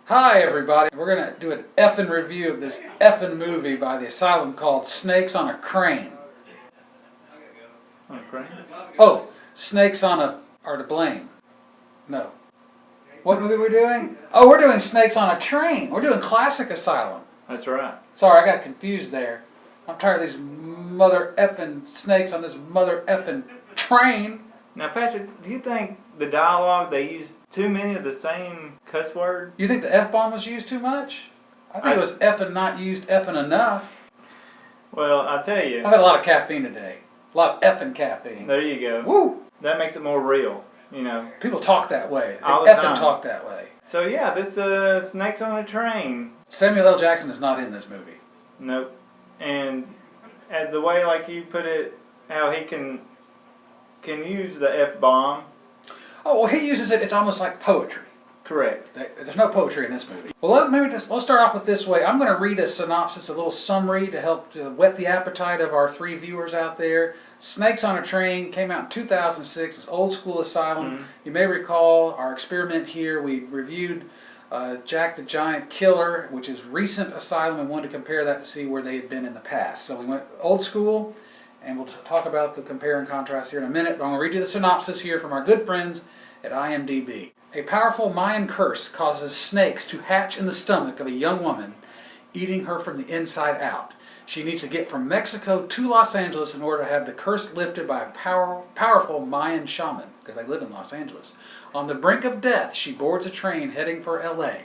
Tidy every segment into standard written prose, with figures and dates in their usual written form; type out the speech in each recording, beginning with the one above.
Hi everybody, we're going to do an effing review of this effing movie by the Asylum called Snakes on a Crane. On a crane? Oh, Snakes on a... are to blame. No. What movie are we doing? Oh, we're doing Snakes on a Train. We're doing classic Asylum. That's right. Sorry, I got confused there. I'm tired of these mother effing snakes on this mother effing train. Now, Patrick, do you think the dialogue they used too many of the same cuss word? You think the F-bomb was used too much? I think it was effing not used effing enough. Well, I'll tell you. I've had a lot of caffeine today. A lot of effing caffeine. There you go. Woo! That makes it more real, you know. People talk that way. They All the effing time. talk that way. So yeah, this Snakes on a Train. Samuel L. Jackson is not in this movie. Nope. And the way, like you put it, how he can use the F-bomb. Oh, well, he uses it. It's almost like poetry. Correct. There's no poetry in this movie. Well, let's start off with this way. I'm going to read a synopsis, a little summary to help whet the appetite of our three viewers out there. Snakes on a Train came out in 2006. It's old school Asylum. Mm-hmm. You may recall our experiment here. We reviewed Jack the Giant Killer, which is recent Asylum, and wanted to compare that to see where they had been in the past. So we went old school, and we'll talk about the compare and contrast here in a minute. But I'm going to read you the synopsis here from our good friends at IMDb. A powerful Mayan curse causes snakes to hatch in the stomach of a young woman, eating her from the inside out. She needs to get from Mexico to Los Angeles in order to have the curse lifted by a powerful Mayan shaman, because they live in Los Angeles. On the brink of death, she boards a train heading for LA.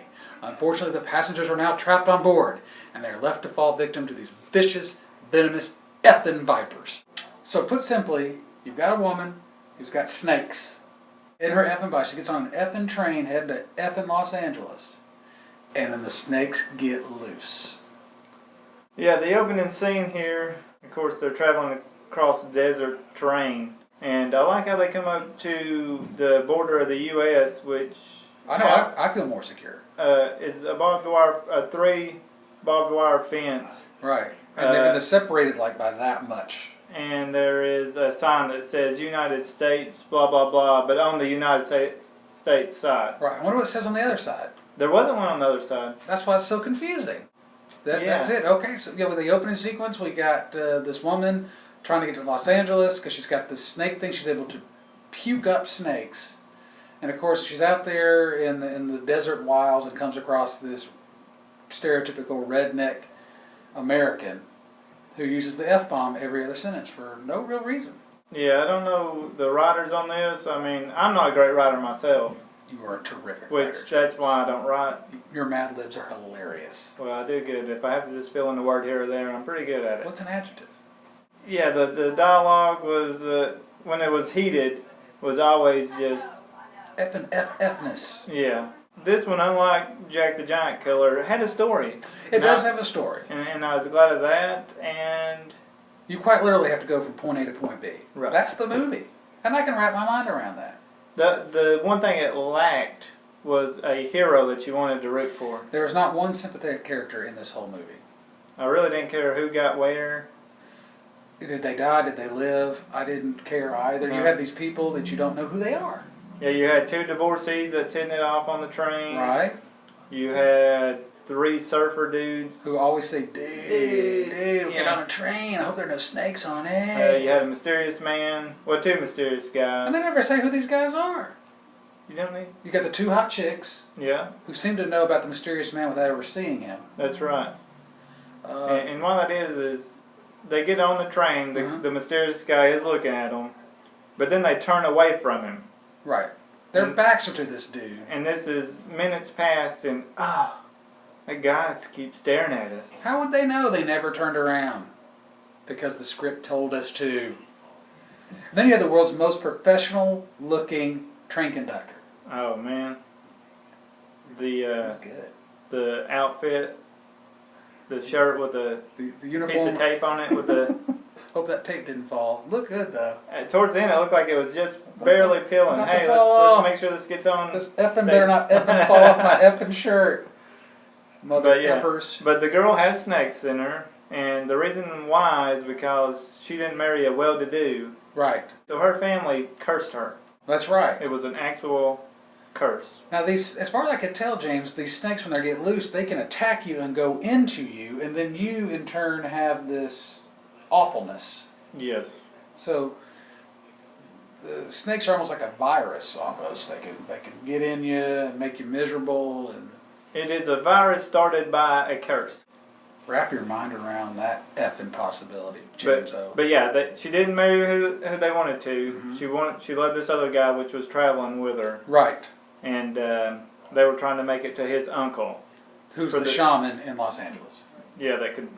Unfortunately, the passengers are now trapped on board, and they are left to fall victim to these vicious, venomous, effing vipers. So put simply, you've got a woman who's got snakes in her effing body. She gets on an effing train heading to effing Los Angeles, and then the snakes get loose. Yeah, the opening scene here, of course, they're traveling across desert terrain. And I like how they come up to the border of the U.S., which I know, I feel more secure. is a three barbed wire fence. Right. And they're separated like by that much. And there is a sign that says United States, blah, blah, blah, but on the United States side. Right. I wonder what it says on the other side. There wasn't one on the other side. That's why it's so confusing. That's it. Okay, so with the opening sequence, we got this woman trying to get to Los Angeles because she's got this snake thing. She's able to puke up snakes. And of course, she's out there in the desert wilds and comes across this stereotypical redneck American who uses the F-bomb every other sentence for no real reason. Yeah, I don't know the writers on this. I mean, I'm not a great writer myself. You are a terrific writer. Which, that's why I don't write. Your Mad Libs are hilarious. Well, I do good. If I have to just fill in the word here or there, I'm pretty good at it. What's an adjective? Yeah, the dialogue was, when it was heated, was always just... F-ness. Yeah. This one, unlike Jack the Giant Killer, had a story. It does have a story. And I was glad of that, and... You quite literally have to go from point A to point B. Right. That's the movie. And I can wrap my mind around that. The one thing it lacked was a hero that you wanted to root for. There was not one sympathetic character in this whole movie. I really didn't care who got where. Did they die? Did they live? I didn't care either. You have these people that you don't know who they are. Yeah, you had two divorcees that's hitting it off on the train. Right. You had three surfer dudes. Who always say, dude, get on a train. I hope there are no snakes on it. You had a mysterious man. Well, two mysterious guys. And they never say who these guys are. You don't need? You got the two hot chicks. Yeah. Who seem to know about the mysterious man without ever seeing him. That's right. And what that is they get on the train, the mysterious guy is looking at them, but then they turn away from him. Right. Their backs are to this dude. And this is minutes past, and that guy keeps staring at us. How would they know they never turned around? Because the script told us to. Then you have the world's most professional looking train conductor. Oh man. That's good. The outfit, the shirt with the uniform. piece of tape on it with the... Hope that tape didn't fall. Look good though. Towards the end it looked like it was just barely peeling. Hey, let's make sure this gets on. This effing better not effing fall off my effing shirt. Mother effers. But the girl has snakes in her, and the reason why is because she didn't marry a well-to-do. Right. So her family cursed her. That's right. It was an actual curse. Now these, as far as I can tell, James, these snakes when they get loose, they can attack you and go into you, and then you in turn have this awfulness. Yes. So the snakes are almost like a virus almost. They can get in you and make you miserable and It is a virus started by a curse. wrap your mind around that effing possibility, James. But yeah, she didn't marry who they wanted to. Mm-hmm. She loved this other guy, which was traveling with her, Right. and they were trying to make it to his uncle. Who's For the the- shaman in Los Angeles? Yeah, that could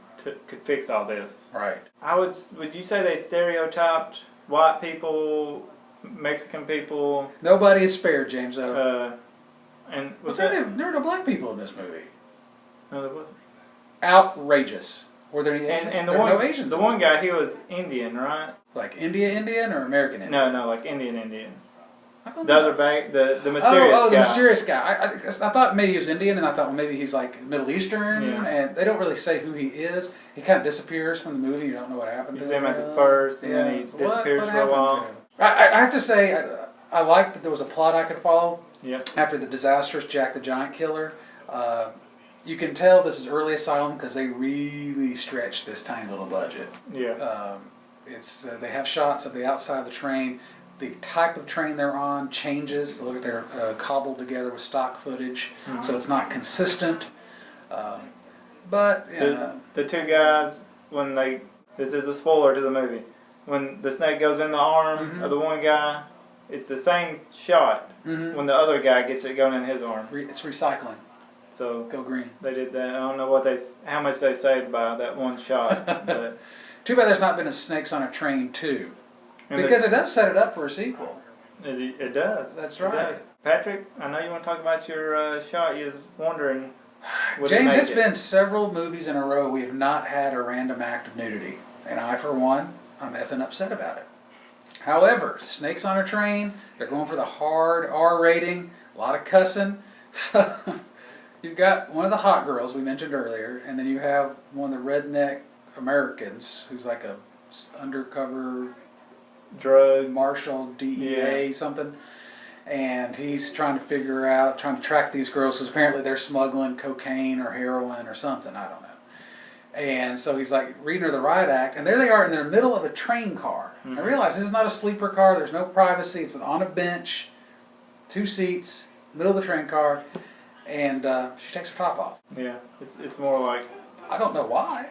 fix all this. Right. Would you say they stereotyped white people, Mexican people, Nobody is spared, James. and was There that? were no black people in this movie. No, there wasn't. Outrageous. Were there any Asians? And the there one, were no Asians. the in one it. guy, he was Indian, right? Like Indian or American Indian? No, like Indian. I don't The know. other bag, the mysterious the guy. mysterious guy. I thought maybe he was Indian, and I thought, well, maybe he's like Middle Eastern, Yeah. and they don't really say who he is. He kind of disappears from the movie. You don't know what happened You to see him him. at the first, and then he So disappears what for a while. happened to him? I have to say, I liked that there was a plot I could follow. Yep. After the disastrous Jack the Giant Killer. You can tell this is early Asylum because they really stretched this tiny little budget. Yeah. They have shots of the outside of the train. The type of train they're on changes. Look, they're cobbled together with stock footage, so it's not consistent. But The two guys, when this is a spoiler to the movie, when the snake goes in the arm of the one guy, it's the same shot when the other guy gets it going in his arm. it's recycling. So Go green. they did that. I don't know how much they saved by that one shot, but Too bad there's not been a Snakes on a Train 2. and Because it does set it up for a sequel. it does. That's It right. does. Patrick, I know you want to talk about your shot. You was wondering. would it James, make it's it? been several movies in a row we have not had a random act of nudity. And I, for one, I'm effing upset about it. However, Snakes on a Train, they're going for the hard R rating, a lot of cussing. So you've got one of the hot girls we mentioned earlier, and then you have one of the redneck Americans who's like a undercover drug. marshal, DEA, something. And he's trying to track these girls because apparently they're smuggling cocaine or heroin or something. I don't know. And so he's like reading her the riot act, and there they are in the middle of a train car. I realize this is not a sleeper car. There's no privacy. It's on a bench, 2 seats, middle of the train car, and she takes her top off. Yeah, it's more like. I don't know why,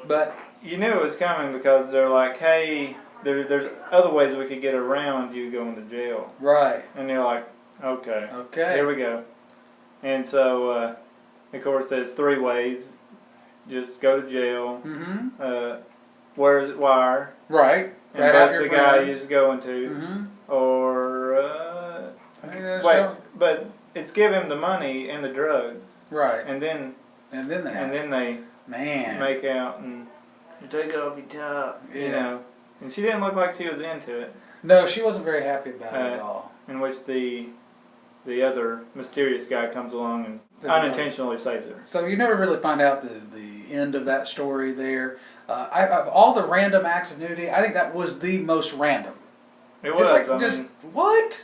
but You knew it was coming because they're like, hey, there's other ways we could get around you going to jail. right, And you're like, okay, okay, here we go. And so, of course, there's 3 ways. Just go to jail. Where's it wire? right, And right out that's your the guy friends. he's going to. Mm-hmm. Or, Yeah, wait, sure. but it's give him the money and the drugs. Right, And then they man, make out and you take off your top, you Yeah. know. And she didn't look like she was into it. no, she wasn't very happy about it at all. In which the other mysterious guy comes along and unintentionally saves her. So you never really find out the end of that story there. Of all the random acts of nudity, I think that was the most random. It was. It's like, I just, mean, what?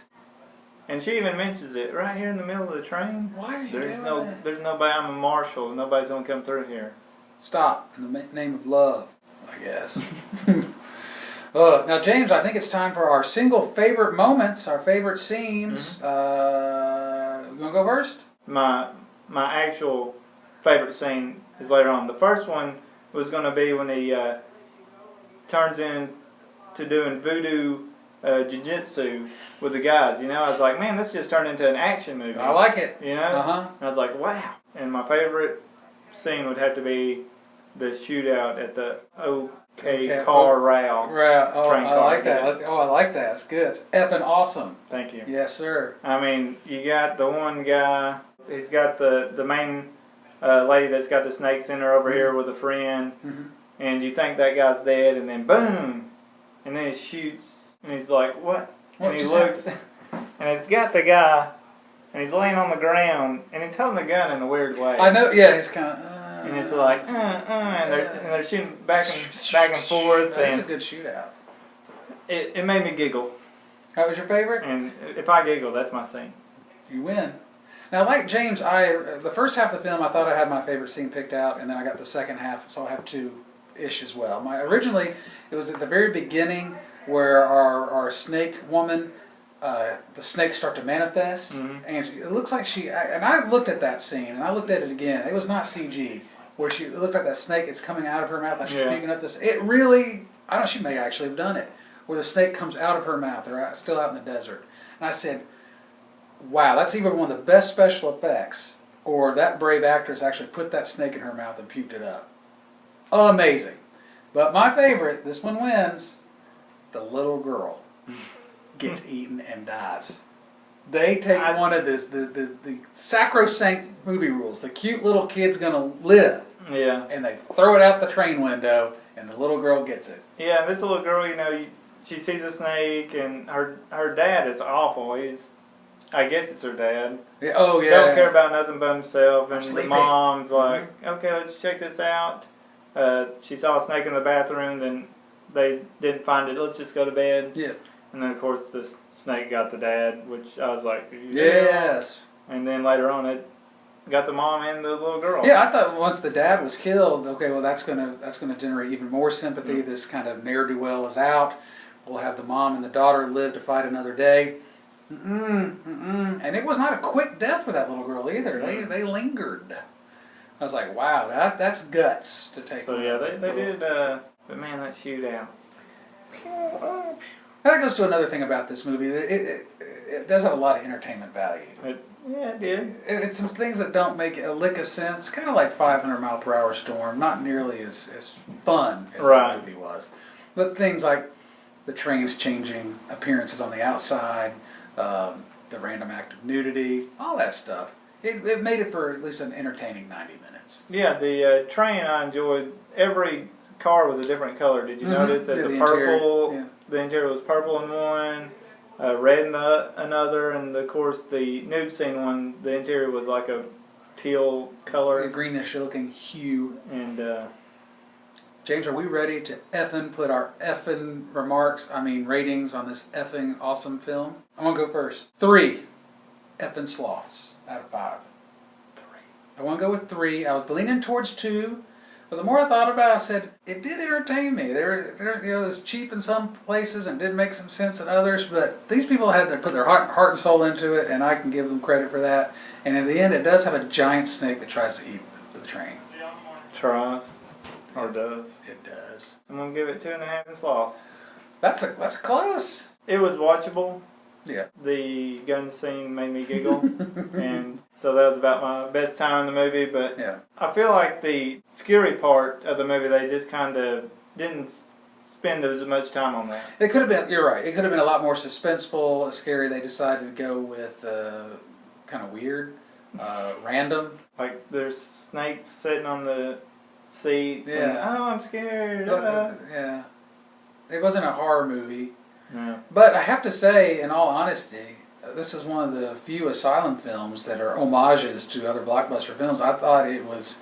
and she even mentions it right here in the middle of the train. Why are you There's doing that? there's nobody. I'm a marshal. Nobody's gonna come through here. Stop, in the name of love, I guess. Now, James, I think it's time for our single favorite moments, our favorite scenes. You want to go first? My actual favorite scene is later on. The first one was gonna be when he turns in to doing voodoo jiu-jitsu with the guys. You know, I was like, man, this just turned into an action movie. I like it. You know? Uh-huh. And I was like, wow. And my favorite scene would have to be the shootout at the OK Car Row. Right. Oh, Train I car, like that. yeah. Oh, I like that. It's good. It's effing awesome. Thank you. Yes, sir. I mean, you got the one guy, he's got the main lady that's got the snakes in her over here with a friend, and you think that guy's dead, and then boom, and then he shoots, and he's like, what? What And he just looks, and it's got the guy, and he's laying on the ground, and he's holding the gun in a weird way. I know. Yeah, he's kind of. And it's like, and they're shooting back and forth, That's a and good shootout. it made me giggle. That was your favorite? And if I giggle, that's my scene. You win. Now, like James, the first half of the film, I thought I had my favorite scene picked out, and then I got the second half, so I have two-ish as well. Originally, it was at the very beginning where our snake woman, the snakes start to manifest, and it looks like and I looked at that scene, and I looked at it again. It was not CG, where it looks like that snake is coming out of her mouth, like she's speaking up this. It really, I don't know, she may actually have done it, where the snake comes out of her mouth. They're still out in the desert. And I said, wow, that's either one of the best special effects, or that brave actress actually put that snake in her mouth and puked it up. Amazing. But my favorite, this one wins, the little girl gets eaten and dies. They take one of the sacrosanct movie rules. The cute little kid's gonna live. Yeah. And they throw it out the train window, and the little girl gets it. Yeah, and this little girl, she sees a snake, and her dad is awful. I guess it's her dad. Yeah, oh yeah. Don't care about nothing but himself, and Sleeping. the mom's like, okay, let's check this out. She saw a snake in the bathroom, then they didn't find it. Let's just go to bed. Yeah. And then of course the snake got the dad, which I was like, yes. And then later on it got the mom and the little girl. Yeah, I thought once the dad was killed, okay, well that's gonna generate even more sympathy. This kind of ne'er do well is out. We'll have the mom and the daughter live to fight another day. And it was not a quick death for that little girl either. They lingered. I was like, wow, that's guts to take. So yeah, they did. But man, that shootout. That goes to another thing about this movie. It does have a lot of entertainment value. It did. It's some things that don't make a lick of sense. Kind of like 500 Mile Per Hour Storm. Not nearly as fun as the movie was. But things like the trains changing appearances on the outside, the random act of nudity, all that stuff. It made it for at least an entertaining 90 minutes. Yeah, the train I enjoyed. Every car was a different color. Did you notice that the purple? Interior, the interior was purple in one, red in another, and of course the nude scene one. The interior was like a teal color, A greenish looking hue. and James, are we ready to effing put our effing ratings on this effing awesome film? I'm gonna go first. 3 effing sloths out of 5. 3. I want to go with 3. I was leaning towards 2, but the more I thought about it, I said it did entertain me. It was cheap in some places and didn't make some sense in others. But these people had to put their heart and soul into it, and I can give them credit for that. And in the end, it does have a giant snake that tries to eat the train. tries or does. It does. I'm gonna give it 2.5 sloths. That's close. It was watchable. Yeah. The gun scene made me giggle, and so that was about my best time in the movie. But Yeah. I feel like the scary part of the movie, they just kind of didn't spend as much time on that. It could have been. You're right. It could have been a lot more suspenseful, scary. They decided to go with kind of weird, random. Like there's snakes sitting on the seats. Yeah. And, oh, I'm scared. Yeah. It wasn't a horror movie. Yeah. But I have to say, in all honesty, this is one of the few asylum films that are homages to other blockbuster films. I thought it was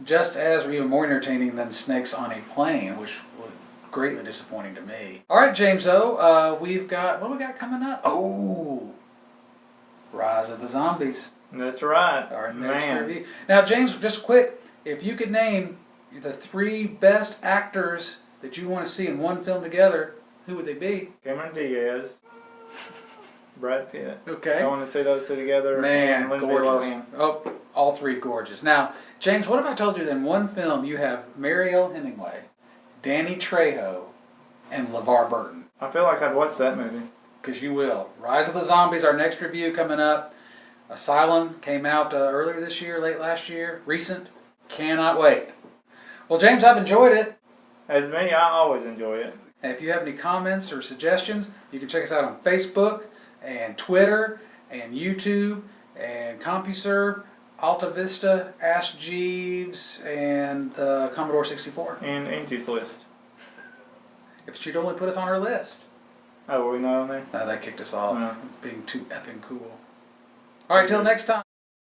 just as or even more entertaining than Snakes on a Plane, which was greatly disappointing to me. All right, James O, we've got, what do we got coming up? Oh, Rise of the Zombies. That's right. Our next Man. review. Now, James, just quick, if you could name the 3 best actors that you want to see in one film together, who would they be? Cameron Diaz, Brad Pitt. Okay. I want to see those two together. Man, and Lindsay gorgeous. Lohan. Oh, all 3 gorgeous. Now, James, what if I told you that in one film you have Mariel Hemingway, Danny Trejo, and LeVar Burton? I feel like I'd watch that movie. Because you will. Rise of the Zombies, our next review coming up. Asylum came out earlier this year, late last year. Recent. Cannot wait. Well, James, I've enjoyed it. As me, I always enjoy it. And if you have any comments or suggestions, you can check us out on Facebook and Twitter and YouTube and CompuServe, Alta Vista, Ask Jeeves, and Commodore 64. And Angie's List. If she'd only put us on her list. Oh, were we not on there? That kicked us off, No. being too effing cool. All right, till next time.